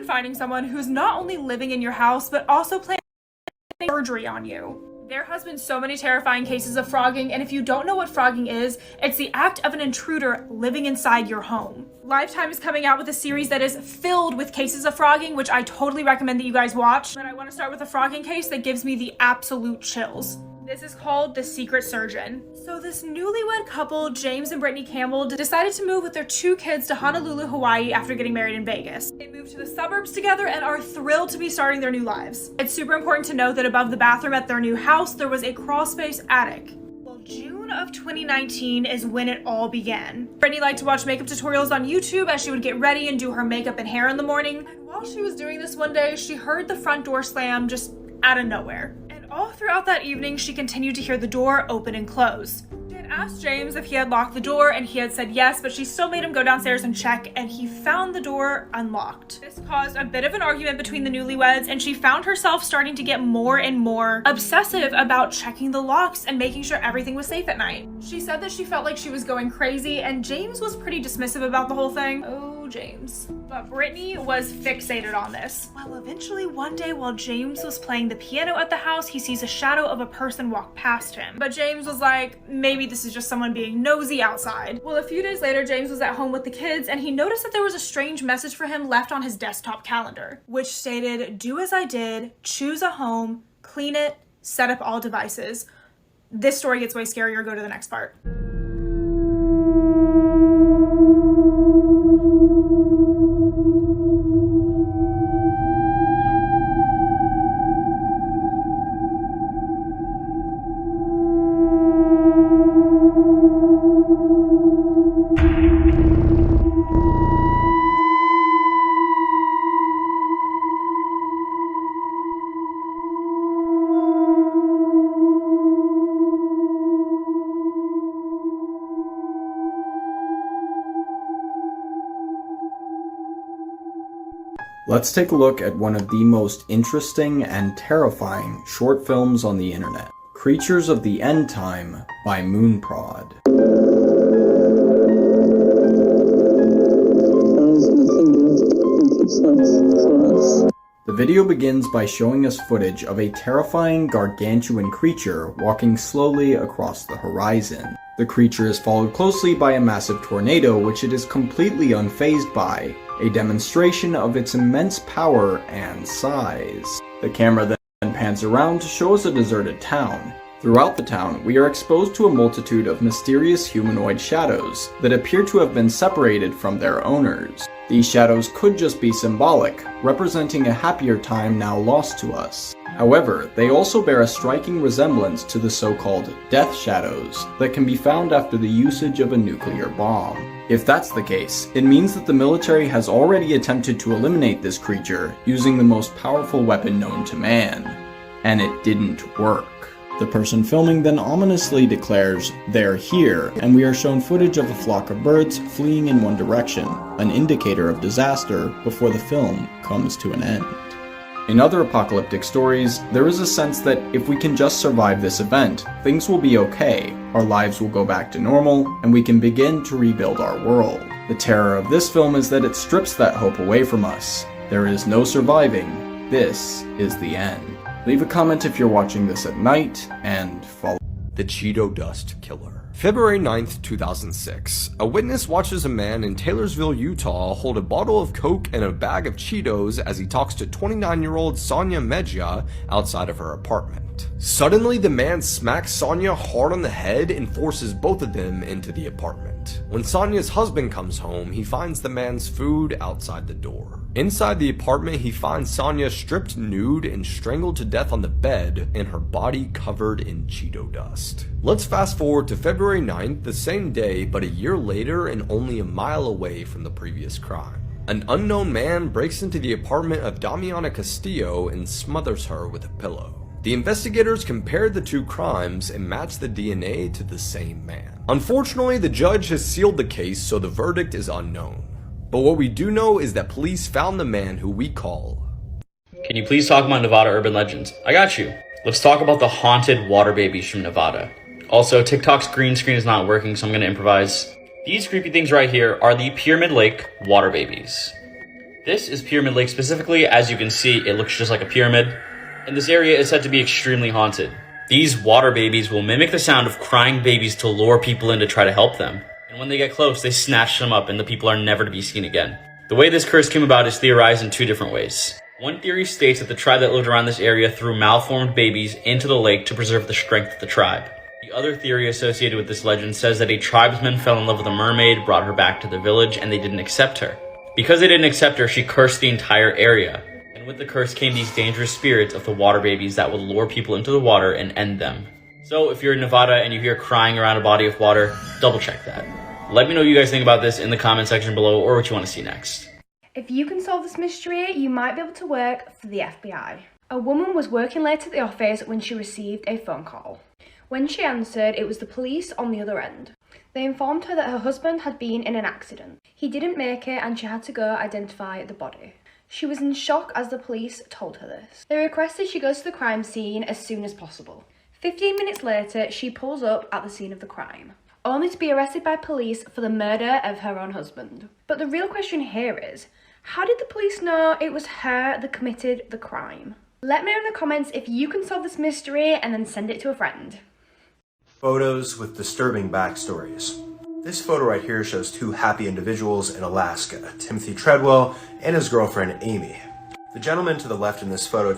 finding someone who's not only living in your house, but also planning surgery on you. There has been so many terrifying cases of frogging, and if you don't know what frogging is, it's the act of an intruder living inside your home. Lifetime is coming out with a series that is filled with cases of frogging, which I totally recommend that you guys watch. But I want to start with a frogging case that gives me the absolute chills. This is called The Secret Surgeon. So this newlywed couple, James and Brittany Campbell, decided to move with their 2 kids to Honolulu, Hawaii after getting married in Vegas. They moved to the suburbs together and are thrilled to be starting their new lives. It's super important to note that above the bathroom at their new house, there was a crawl space attic. Well, June of 2019 is when it all began. Brittany liked to watch makeup tutorials on YouTube as she would get ready and do her makeup and hair in the morning. And while she was doing this one day, she heard the front door slam just out of nowhere. All throughout that evening, she continued to hear the door open and close. She had asked James if he had locked the door, and he had said yes, but she still made him go downstairs and check, and he found the door unlocked. This caused a bit of an argument between the newlyweds, and she found herself starting to get more and more obsessive about checking the locks and making sure everything was safe at night. She said that she felt like she was going crazy, and James was pretty dismissive about the whole thing. Oh, James. But Brittany was fixated on this. Well, eventually one day while James was playing the piano at the house, he sees a shadow of a person walk past him. But James was like, maybe this is just someone being nosy outside. Well, a few days later, James was at home with the kids and he noticed that there was a strange message for him left on his desktop calendar, which stated, "Do as I did, choose a home, clean it, set up all devices." This story gets way scarier. Go to the next part. Let's take a look at one of the most interesting and terrifying short films on the internet. Creatures of the End Time by Moonprod. The video begins by showing us footage of a terrifying gargantuan creature walking slowly across the horizon. The creature is followed closely by a massive tornado which it is completely unfazed by, a demonstration of its immense power and size. The camera then pans around to show us a deserted town. Throughout the town, we are exposed to a multitude of mysterious humanoid shadows that appear to have been separated from their owners. These shadows could just be symbolic, representing a happier time now lost to us. However, they also bear a striking resemblance to the so-called death shadows that can be found after the usage of a nuclear bomb. If that's the case, it means that the military has already attempted to eliminate this creature using the most powerful weapon known to man. And it didn't work. The person filming then ominously declares, "They're here," and we are shown footage of a flock of birds fleeing in one direction, an indicator of disaster before the film comes to an end. In other apocalyptic stories, there is a sense that if we can just survive this event, things will be okay, our lives will go back to normal, and we can begin to rebuild our world. The terror of this film is that it strips that hope away from us. There is no surviving. This is the end. Leave a comment if you're watching this at night, and follow. The Cheeto Dust Killer. February 9th, 2006. A witness watches a man in Taylorsville, Utah hold a bottle of Coke and a bag of Cheetos as he talks to 29-year-old Sonia Medja outside of her apartment. Suddenly, the man smacks Sonia hard on the head and forces both of them into the apartment. When Sonia's husband comes home, he finds the man's food outside the door. Inside the apartment, he finds Sonia stripped nude and strangled to death on the bed and her body covered in Cheeto dust. Let's fast forward to February 9th, the same day, but a year later and only a mile away from the previous crime. An unknown man breaks into the apartment of Damiana Castillo and smothers her with a pillow. The investigators compared the two crimes and matched the DNA to the same man. Unfortunately, the judge has sealed the case, so the verdict is unknown. But what we do know is that police found the man who we call... Can you please talk about Nevada urban legends? I got you. Let's talk about the haunted water babies from Nevada. Also, TikTok's green screen is not working, so I'm going to improvise. These creepy things right here are the Pyramid Lake water babies. This is Pyramid Lake specifically. As you can see, it looks just like a pyramid. And this area is said to be extremely haunted. These water babies will mimic the sound of crying babies to lure people in to try to help them. And when they get close, they snatch them up and the people are never to be seen again. The way this curse came about is theorized in 2 different ways. One theory states that the tribe that lived around this area threw malformed babies into the lake to preserve the strength of the tribe. The other theory associated with this legend says that a tribesman fell in love with a mermaid, brought her back to the village, and they didn't accept her. Because they didn't accept her, she cursed the entire area. And with the curse came these dangerous spirits of the water babies that would lure people into the water and end them. So if you're in Nevada and you hear crying around a body of water, double check that. Let me know what you guys think about this in the comment section below or what you want to see next. If you can solve this mystery, you might be able to work for the FBI. A woman was working late at the office when she received a phone call. When she answered, it was the police on the other end. They informed her that her husband had been in an accident. He didn't make it and she had to go identify the body. She was in shock as the police told her this. They requested she goes to the crime scene as soon as possible. 15 minutes later, she pulls up at the scene of the crime, only to be arrested by police for the murder of her own husband. But the real question here is, how did the police know it was her that committed the crime? Let me know in the comments if you can solve this mystery and then send it to a friend. Photos with disturbing backstories. This photo right here shows 2 happy individuals in Alaska, Timothy Treadwell and his girlfriend Amy. The gentleman to the left in this photo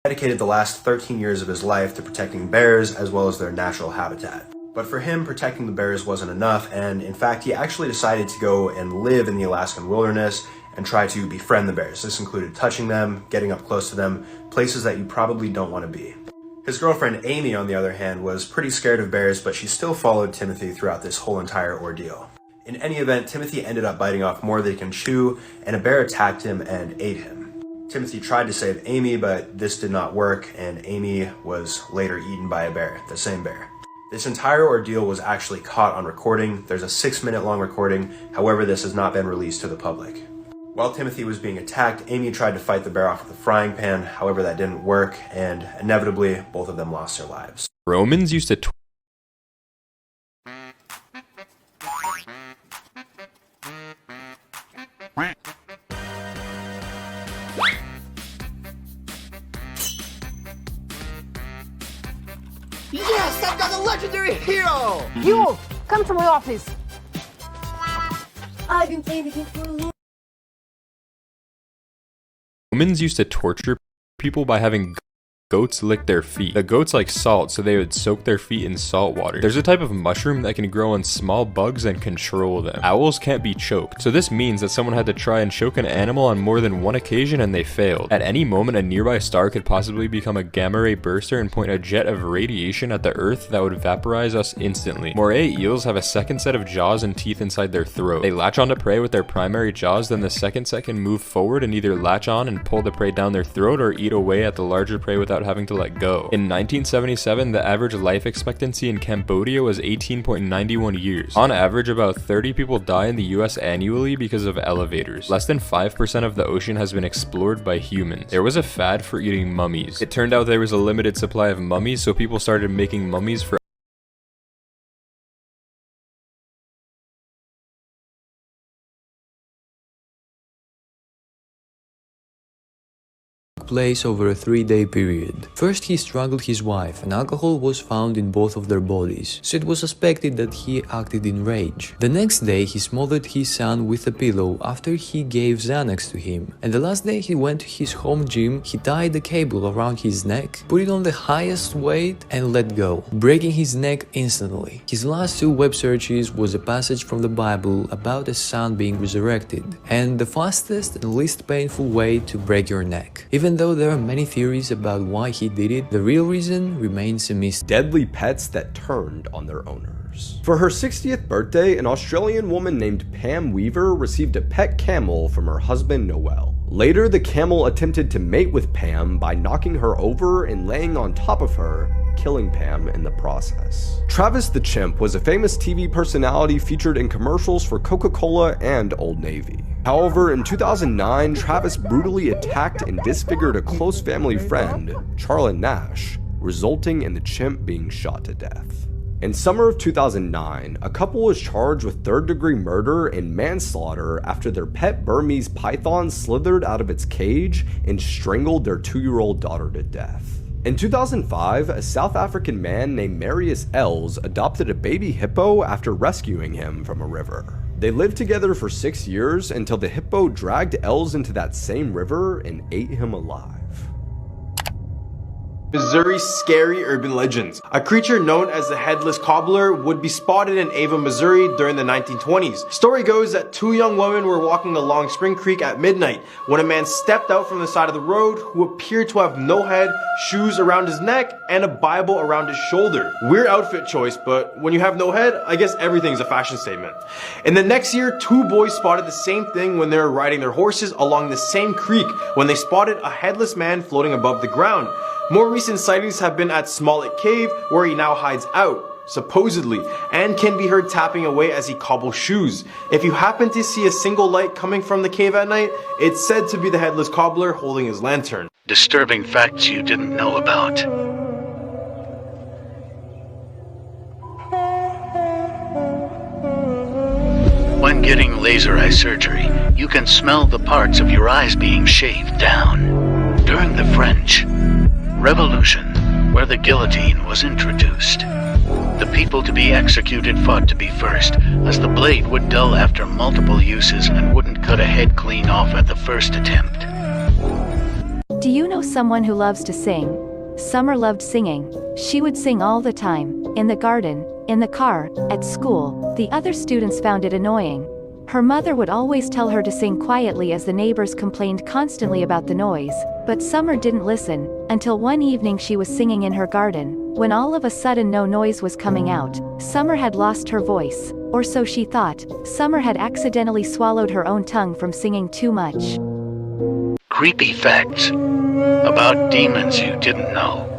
dedicated the last 13 years of his life to protecting bears as well as their natural habitat. But for him, protecting the bears wasn't enough, and in fact, he actually decided to go and live in the Alaskan wilderness and try to befriend the bears. This included touching them, getting up close to them, places that you probably don't want to be. His girlfriend Amy, on the other hand, was pretty scared of bears, but she still followed Timothy throughout this whole entire ordeal. In any event, Timothy ended up biting off more than he can chew, and a bear attacked him and ate him. Timothy tried to save Amy, but this did not work, and Amy was later eaten by a bear, the same bear. This entire ordeal was actually caught on recording. There's a 6-minute long recording, however, this has not been released to the public. While Timothy was being attacked, Amy tried to fight the bear off with a frying pan, however that didn't work, and inevitably, both of them lost their lives. Romans used to Yes, I've got a legendary hero! You, come to my office. I've been playing the game for a long Romans used to torture people by having goats lick their feet. The goats like salt, so they would soak their feet in salt water. There's a type of mushroom that can grow on small bugs and control them. Owls can't be choked, so this means that someone had to try and choke an animal on more than one occasion and they failed. At any moment, a nearby star could possibly become a gamma ray burster and point a jet of radiation at the earth that would vaporize us instantly. Moray eels have a second set of jaws and teeth inside their throat. They latch onto prey with their primary jaws, then the second set can move forward and either latch on and pull the prey down their throat or eat away at the larger prey without having to let go. In 1977, the average life expectancy in Cambodia was 18.91 years. On average, about 30 people die in the US annually because of elevators. Less than 5% of the ocean has been explored by humans. There was a fad for eating mummies. It turned out there was a limited supply of mummies, so people started making mummies for place over a 3-day period. First, he strangled his wife, and alcohol was found in both of their bodies, so it was suspected that he acted in rage. The next day, he smothered his son with a pillow after he gave Xanax to him. And the last day he went to his home gym, he tied the cable around his neck, put it on the highest weight, and let go, breaking his neck instantly. His last 2 web searches was a passage from the Bible about a son being resurrected, and the fastest and least painful way to break your neck. Even though there are many theories about why he did it, the real reason remains a mystery. Deadly pets that turned on their owners. For her 60th birthday, an Australian woman named Pam Weaver received a pet camel from her husband Noel. Later, the camel attempted to mate with Pam by knocking her over and laying on top of her, killing Pam in the process. Travis the chimp was a famous TV personality featured in commercials for Coca-Cola and Old Navy. However, in 2009, Travis brutally attacked and disfigured a close family friend, Charlotte Nash, resulting in the chimp being shot to death. In summer of 2009, a couple was charged with third-degree murder and manslaughter after their pet Burmese python slithered out of its cage and strangled their 2-year-old daughter to death. In 2005, a South African man named Marius Els adopted a baby hippo after rescuing him from a river. They lived together for 6 years until the hippo dragged Els into that same river and ate him alive. Missouri scary urban legends. A creature known as the Headless Cobbler would be spotted in Ava, Missouri during the 1920s. Story goes that 2 young women were walking along Spring Creek at midnight when a man stepped out from the side of the road who appeared to have no head, shoes around his neck, and a Bible around his shoulder. Weird outfit choice, but when you have no head, I guess everything's a fashion statement. In the next year, 2 boys spotted the same thing when they were riding their horses along the same creek when they spotted a headless man floating above the ground. More recent sightings have been at Smollett Cave, where he now hides out, supposedly, and can be heard tapping away as he cobbles shoes. If you happen to see a single light coming from the cave at night, it's said to be the Headless Cobbler holding his lantern. Disturbing facts you didn't know about. When getting laser eye surgery, you can smell the parts of your eyes being shaved down. During the French Revolution, where the guillotine was introduced, the people to be executed fought to be first, as the blade would dull after multiple uses and wouldn't cut a head clean off at the first attempt. Do you know someone who loves to sing? Summer loved singing. She would sing all the time, in the garden, in the car, at school. The other students found it annoying. Her mother would always tell her to sing quietly as the neighbors complained constantly about the noise, but Summer didn't listen, until one evening she was singing in her garden, when all of a sudden no noise was coming out. Summer had lost her voice, or so she thought. Summer had accidentally swallowed her own tongue from singing too much. Creepy facts about demons you didn't know.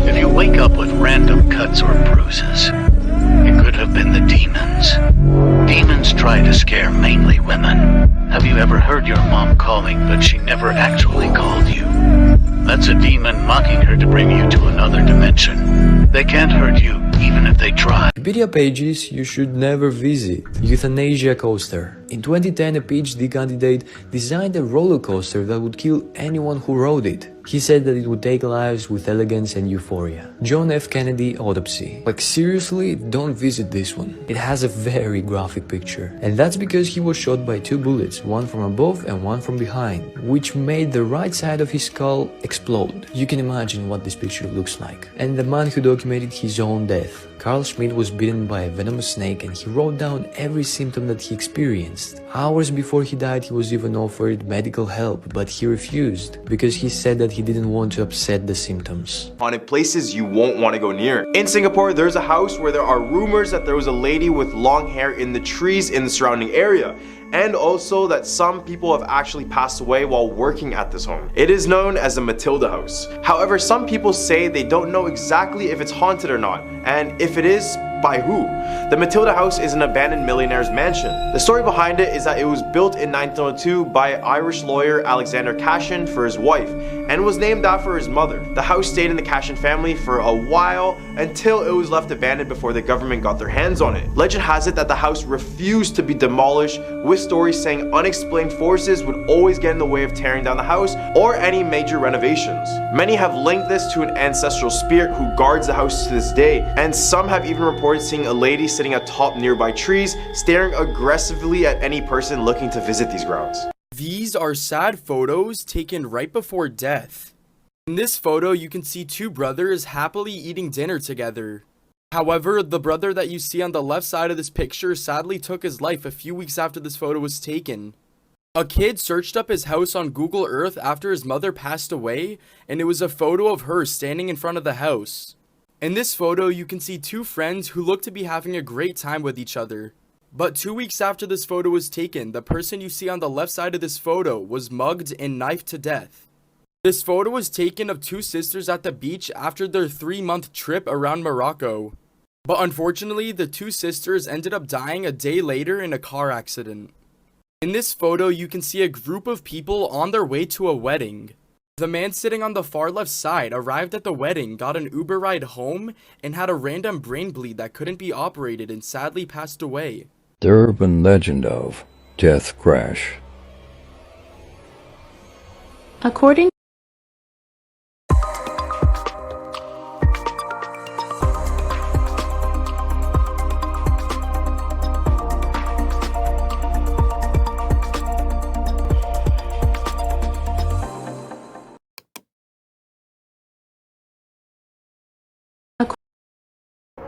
If you wake up with random cuts or bruises, it could have been the demons. Demons try to scare mainly women. Have you ever heard your mom calling, but she never actually called you? That's a demon mocking her to bring you to another dimension. They can't hurt you, even if they try. Wikipedia pages you should never visit. Euthanasia coaster. In 2010, a PhD candidate designed a roller coaster that would kill anyone who rode it. He said that it would take lives with elegance and euphoria. John F. Kennedy autopsy. Like seriously, don't visit this one. It has a very graphic picture. And that's because he was shot by 2 bullets, one from above and one from behind, which made the right side of his skull explode. You can imagine what this picture looks like. And the man who documented his own death. Carl Schmidt was bitten by a venomous snake and he wrote down every symptom that he experienced. Hours before he died, he was even offered medical help, but he refused because he said that he didn't want to upset the symptoms. Haunted places you won't want to go near. In Singapore, there's a house where there are rumors that there was a lady with long hair in the trees in the surrounding area, and also that some people have actually passed away while working at this home. It is known as the Matilda House. However, some people say they don't know exactly if it's haunted or not, and if it is, by who? The Matilda house is an abandoned millionaire's mansion. The story behind it is that it was built in 1902 by Irish lawyer Alexander Cashin for his wife, and was named after his mother. The house stayed in the Cashin family for a while until it was left abandoned before the government got their hands on it. Legend has it that the house refused to be demolished, with stories saying unexplained forces would always get in the way of tearing down the house or any major renovations. Many have linked this to an ancestral spirit who guards the house to this day, and some have even reported seeing a lady sitting atop nearby trees, staring aggressively at any person looking to visit these grounds. These are sad photos taken right before death. In this photo, you can see two brothers happily eating dinner together. However, the brother that you see on the left side of this picture sadly took his life a few weeks after this photo was taken. A kid searched up his house on Google Earth after his mother passed away, and it was a photo of her standing in front of the house. In this photo, you can see two friends who look to be having a great time with each other. But 2 weeks after this photo was taken, the person you see on the left side of this photo was mugged and knifed to death. This photo was taken of two sisters at the beach after their 3-month trip around Morocco. But unfortunately, the two sisters ended up dying a day later in a car accident. In this photo, you can see a group of people on their way to a wedding. The man sitting on the far left side arrived at the wedding, got an Uber ride home, and had a random brain bleed that couldn't be operated and sadly passed away. The urban legend of Death Crash. According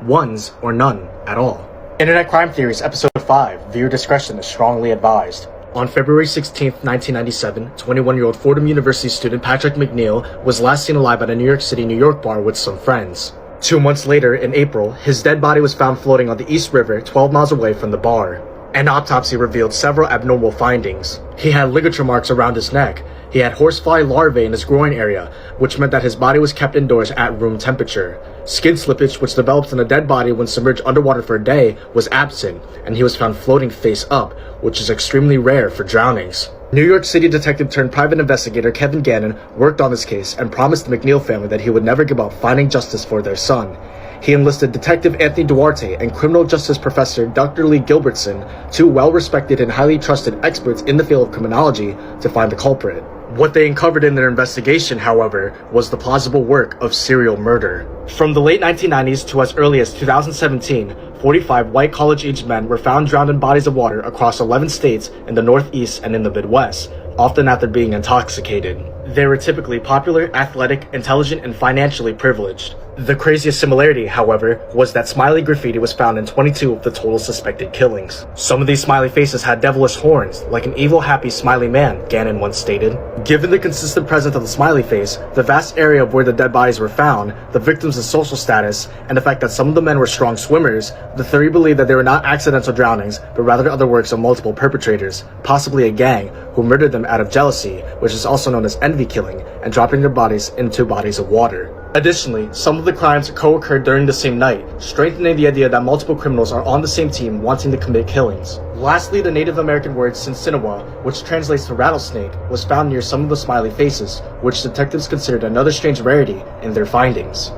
Ones or none at all. Internet Crime Theories, Episode 5. Viewer discretion is strongly advised. On February 16, 1997, 21-year-old Fordham University student Patrick McNeil was last seen alive at a New York City, New York bar with some friends. 2 months later, in April, his dead body was found floating on the East River, 12 miles away from the bar. An autopsy revealed several abnormal findings. He had ligature marks around his neck. He had horsefly larvae in his groin area, which meant that his body was kept indoors at room temperature. Skin slippage, which develops in a dead body when submerged underwater for a day, was absent, and he was found floating face up, which is extremely rare for drownings. New York City detective turned private investigator Kevin Gannon worked on this case and promised the McNeil family that he would never give up finding justice for their son. He enlisted Detective Anthony Duarte and criminal justice professor Dr. Lee Gilbertson, two well-respected and highly trusted experts in the field of criminology, to find the culprit. What they uncovered in their investigation, however, was the plausible work of serial murder. From the late 1990s to as early as 2017, 45 white college-aged men were found drowned in bodies of water across 11 states in the Northeast and in the Midwest, often after being intoxicated. They were typically popular, athletic, intelligent, and financially privileged. The craziest similarity, however, was that smiley graffiti was found in 22 of the total suspected killings. Some of these smiley faces had devilish horns, like an evil, happy, smiley man, Gannon once stated. Given the consistent presence of the smiley face, the vast area of where the dead bodies were found, the victims' social status, and the fact that some of the men were strong swimmers, the theory believed that they were not accidental drownings, but rather other works of multiple perpetrators, possibly a gang, who murdered them out of jealousy, which is also known as envy killing, and dropping their bodies into bodies of water. Additionally, some of the crimes co-occurred during the same night, strengthening the idea that multiple criminals are on the same team wanting to commit killings. Lastly, the Native American word Sinsinawa, which translates to rattlesnake, was found near some of the smiley faces, which detectives considered another strange rarity in their findings.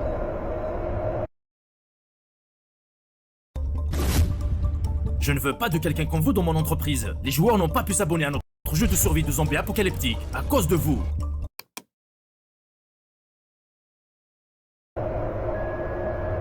Je ne veux pas de quelqu'un comme vous dans mon entreprise. Les joueurs n'ont pas pu s'abonner à notre jeu de survie de zombies apocalyptiques à cause de vous.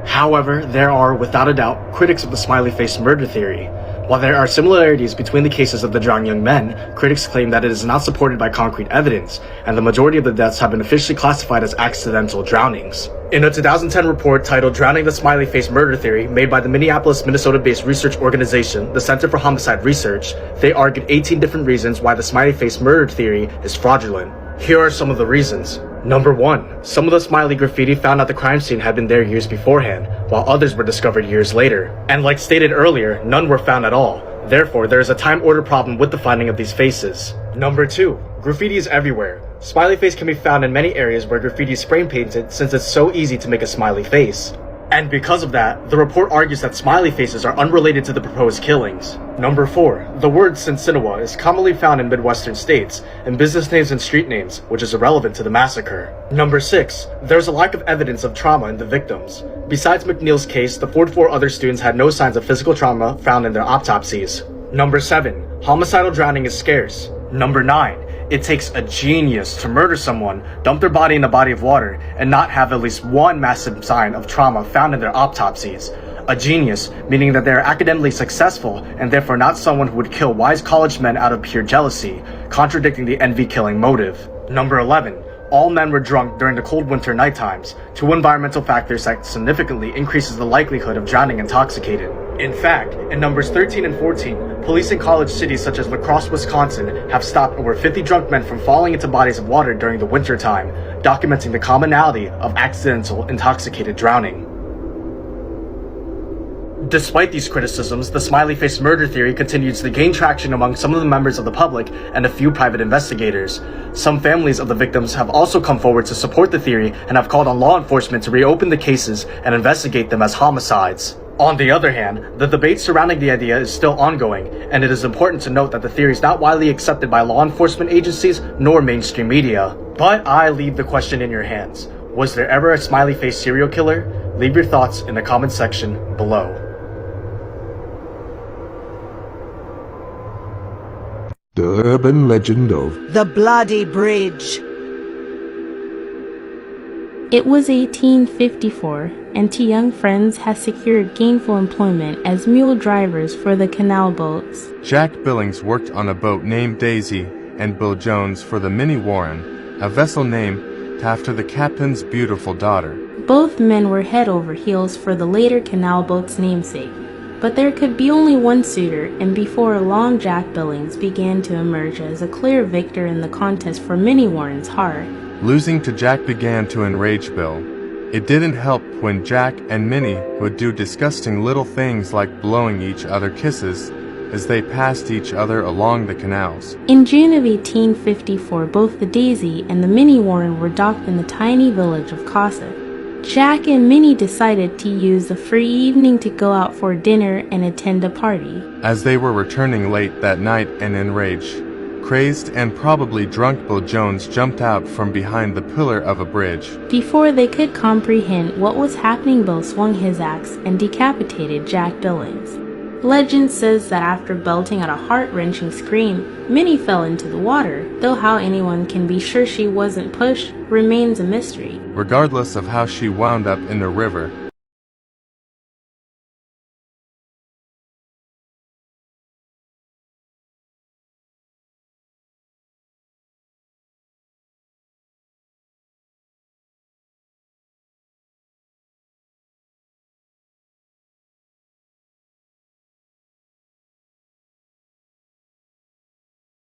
However, there are, without a doubt, critics of the smiley face murder theory. While there are similarities between the cases of the drowned young men, critics claim that it is not supported by concrete evidence, and the majority of the deaths have been officially classified as accidental drownings. In a 2010 report titled Drowning the Smiley Face Murder Theory, made by the Minneapolis, Minnesota-based research organization, the Center for Homicide Research, they argued 18 different reasons why the smiley face murder theory is fraudulent. Here are some of the reasons. Number 1. Some of the smiley graffiti found at the crime scene had been there years beforehand, while others were discovered years later. And like stated earlier, none were found at all. Therefore, there is a time-order problem with the finding of these faces. Number 2. Graffiti is everywhere. Smiley face can be found in many areas where graffiti is spray painted since it's so easy to make a smiley face. And because of that, the report argues that smiley faces are unrelated to the proposed killings. Number 4. The word Sinsinawa is commonly found in Midwestern states, in business names and street names, which is irrelevant to the massacre. Number 6. There's a lack of evidence of trauma in the victims. Besides McNeil's case, the 44 other students had no signs of physical trauma found in their autopsies. Number 7. Homicidal drowning is scarce. Number 9. It takes a genius to murder someone, dump their body in a body of water, and not have at least one massive sign of trauma found in their autopsies. A genius, meaning that they are academically successful and therefore not someone who would kill wise college men out of pure jealousy, contradicting the envy-killing motive. Number 11. All men were drunk during the cold winter night times, 2 environmental factors that significantly increases the likelihood of drowning intoxicated. In fact, in numbers 13 and 14, police in college cities such as La Crosse, Wisconsin have stopped over 50 drunk men from falling into bodies of water during the winter time, documenting the commonality of accidental intoxicated drowning. Despite these criticisms, the smiley face murder theory continues to gain traction among some of the members of the public and a few private investigators. Some families of the victims have also come forward to support the theory and have called on law enforcement to reopen the cases and investigate them as homicides. On the other hand, the debate surrounding the idea is still ongoing, and it is important to note that the theory is not widely accepted by law enforcement agencies nor mainstream media. But I leave the question in your hands. Was there ever a smiley face serial killer? Leave your thoughts in the comment section below. The urban legend of The Bloody Bridge. It was 1854, and 2 young friends had secured gainful employment as mule drivers for the canal boats. Jack Billings worked on a boat named Daisy, and Bill Jones for the Minnie Warren, a vessel named after the captain's beautiful daughter. Both men were head over heels for the later canal boat's namesake. But there could be only one suitor, and before long Jack Billings began to emerge as a clear victor in the contest for Minnie Warren's heart. Losing to Jack began to enrage Bill. It didn't help when Jack and Minnie would do disgusting little things like blowing each other kisses as they passed each other along the canals. In June of 1854, both the Daisy and the Minnie Warren were docked in the tiny village of Cossack. Jack and Minnie decided to use the free evening to go out for dinner and attend a party. As they were returning late that night and enraged, crazed and probably drunk, Bill Jones jumped out from behind the pillar of a bridge. Before they could comprehend what was happening, Bill swung his axe and decapitated Jack Billings. Legend says that after belting out a heart-wrenching scream, Minnie fell into the water, though how anyone can be sure she wasn't pushed remains a mystery. Regardless of how she wound up in the river,